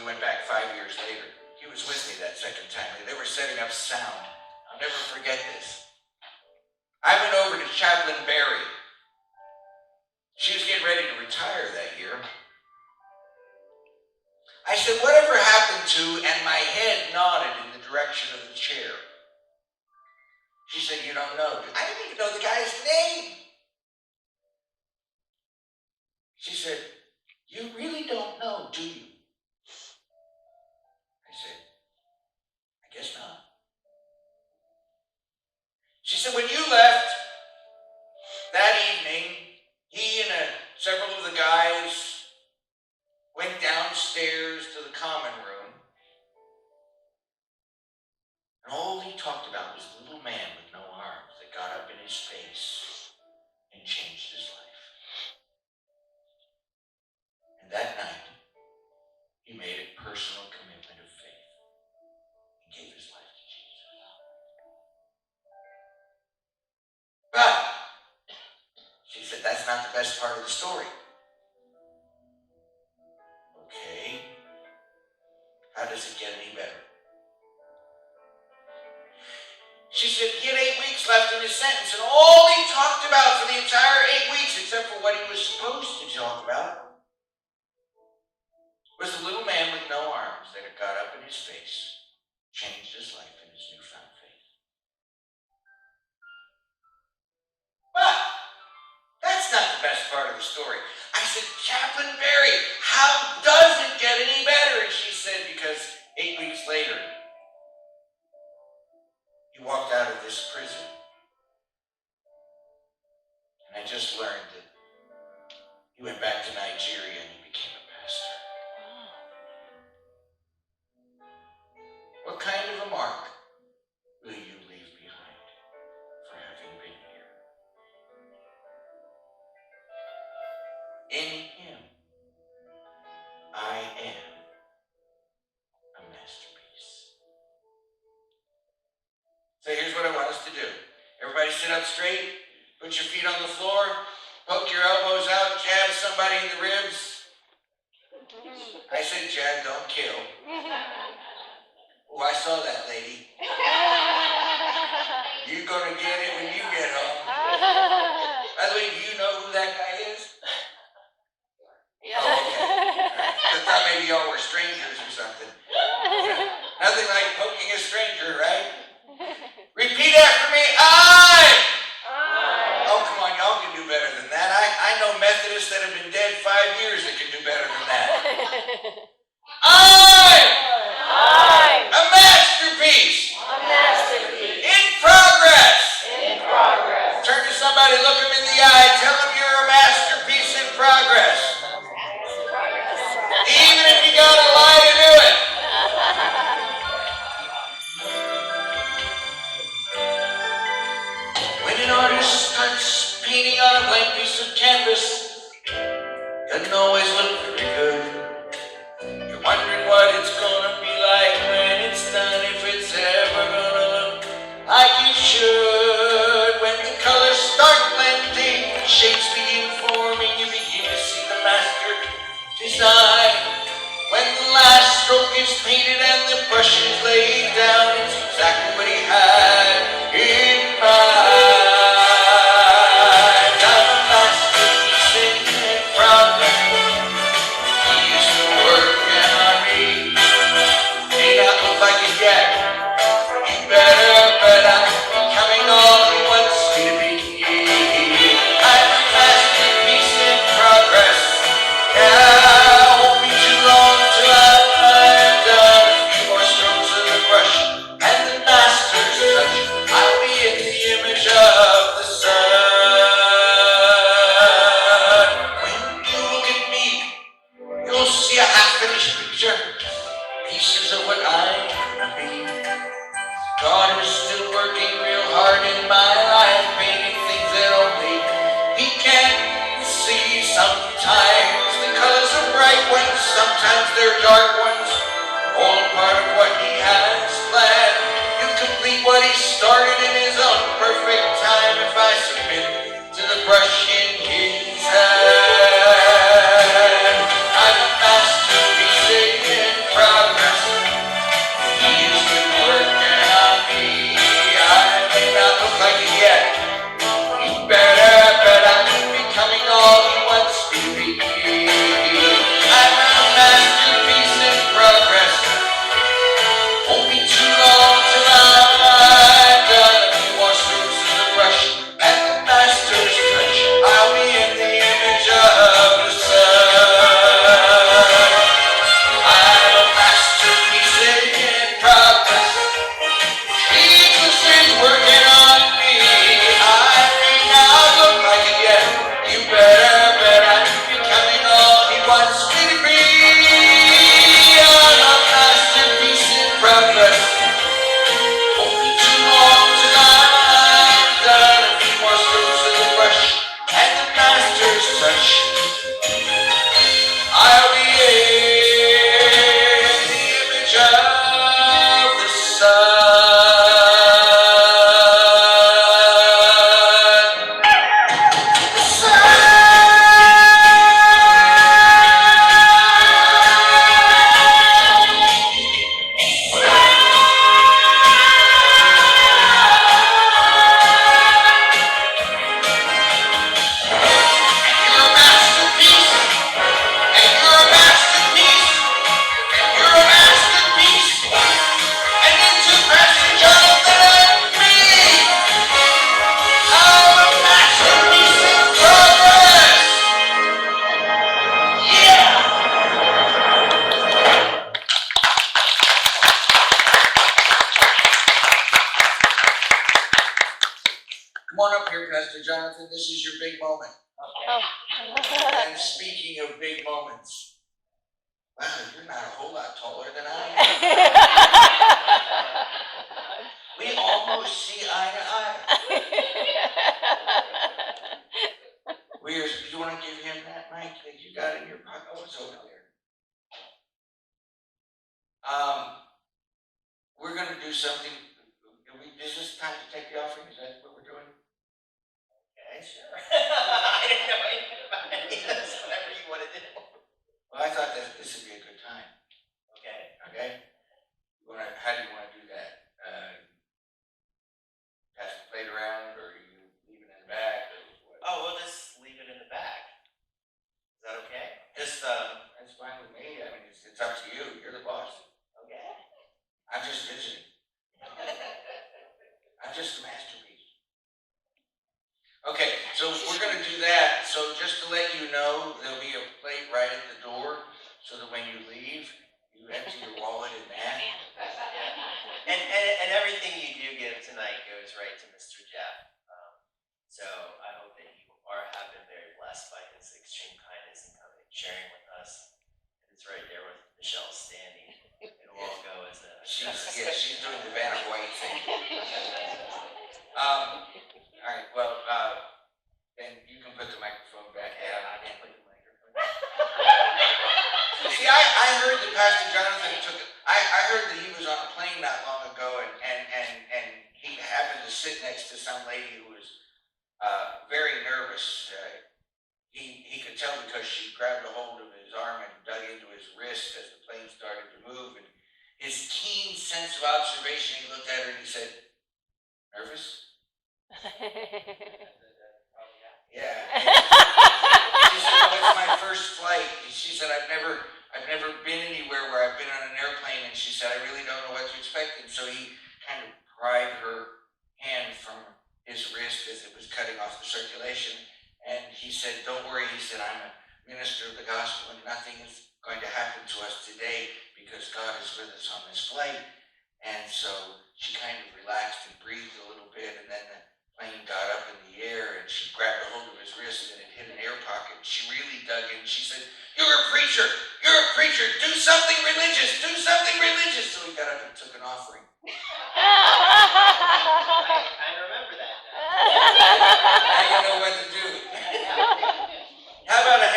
went back 5 years later. He was with me that second time. They were setting up sound. I'll never forget this. I went over to Chaplain Barry. She was getting ready to retire that year. I said, whatever happened to, and my head nodded in the direction of the chair. She said, you don't know. I didn't even know the guy's name. She said, you really don't know, do you? I said, I guess not. She said, when you left that evening, he and several of the guys went downstairs to the common room, and all he talked about was the little man with no arms that got up in his face and changed his life. And that night, he made a personal commitment of faith and gave his life to Jesus. But, she said, that's not the best part of the story. Okay, how does it get any better? She said he had 8 weeks left in his sentence, and all he talked about for the entire 8 weeks, except for what he was supposed to talk about, was the little man with no arms that had got up in his face, changed his life in his newfound faith. But that's not the best part of the story. I said, Chaplain Barry, how does it get any better? And she said, because 8 weeks later, he walked out of this prison. And I just learned that he went back to Nigeria and he became a pastor. What kind of a mark will you leave behind for having been here? In him, I am a masterpiece. So here's what I want us to do. Everybody sit up straight, put your feet on the floor, poke your elbows out, jab somebody in the ribs. I said jab, don't kill. Oh, I saw that lady. You're gonna get it when you get home. By the way, do you know who that guy is? Yeah. Oh, okay. Right. I thought maybe y'all were strangers or something. Nothing like poking a stranger, right? Repeat after me. Oh, come on, y'all can do better than that. I know Methodists that have been dead 5 years that can do better than that. I'm a masterpiece. In progress. Turn to somebody, look them in the eye, tell them you're a masterpiece in progress. Even if you gotta lie to do it. When an artist starts painting on a blank piece of canvas, it doesn't always look very good. You're wondering what it's gonna be like when it's done, if it's ever gonna look like it should. When the colors start blending, shapes begin forming, you begin to see the master design. When the last stroke is painted and the brush is laid down, it's exactly what he had in mind. I'm a masterpiece in progress. He used to work and hurry. May not look like it yet. You better, but I'm becoming all he wants me to be. I'm a masterpiece in progress. Yeah, won't be too long till I'm done. A few more strokes of the brush and the master's touch. I'll be in the image of the sun. When you look at me, you'll see a half-finished picture, pieces of what I'm gonna be. God is still working real hard in my life, painting things that only He can see. Sometimes the colors are bright ones, sometimes they're dark ones, all part of what He has planned. You complete what He started in His own perfect time if I submit to the brush in His hand. I'm a masterpiece in progress. Master's touch, I'll be in the image of the sun. The You're a masterpiece, and you're a masterpiece, and you're a masterpiece, and into Pastor Jonathan and me, I'm a masterpiece in progress. Yeah! Come on up here, Pastor Jonathan. This is your big moment. Oh. And speaking of big moments, wow, you're not a whole lot taller than I am. We almost see eye to eye. You want to give him that mic that you got in your pocket? Oh, it's over there. We're going to do something. Is this time to take the offering? Is that what we're doing? Okay, sure. I didn't know anything about it. Yes, whatever you want to do. Well, I thought that this would be a good time. Okay. Okay? How do you want to do that? Pass the plate around, or you leave it in the back, or what? Oh, we'll just leave it in the back. Is that okay? Just, That's fine with me. I mean, it's up to you. You're the boss. okay. I'm just visiting. I'm just a masterpiece. Okay, so we're going to do that. So just to let you know, there'll be a plate right at the door, so that when you leave, you empty your wallet in that. And everything you do give tonight goes right to Mr. Jeff. So I hope that you have been very blessed by his extreme kindness and coming and sharing with us. And it's right there with Michelle standing. It'll all go as a... She's doing the Vanna White thing. All right, well, then you can put the microphone back Okay, I down. can put the microphone. See, I heard that Pastor Jonathan I heard that he was on a plane not long ago, and he happened to sit next to some lady who was very nervous. He could tell because she grabbed a hold of his arm and dug into his wrist as the plane started to move. And his keen sense of observation, he looked at her and he said, "Nervous?" Yeah. She said, "Well, it's my first flight." She said, I've never been anywhere where I've been on an airplane." And she said, "I really don't know what to expect." And so he kind of pried her hand from his wrist as it was cutting off the circulation. And he said, "Don't worry." He said, "I'm a minister of the gospel, and nothing is going to happen to us today because God is with us on this flight." And so she kind of relaxed and breathed a little bit, and then the plane got up in the air, and she grabbed a hold of his wrist, and it hit an air pocket. She really dug in. She said, "You're a preacher! You're a preacher! Do something religious! Do something religious!" So he got up and took an offering. I remember that now. Now you know what to do. How about a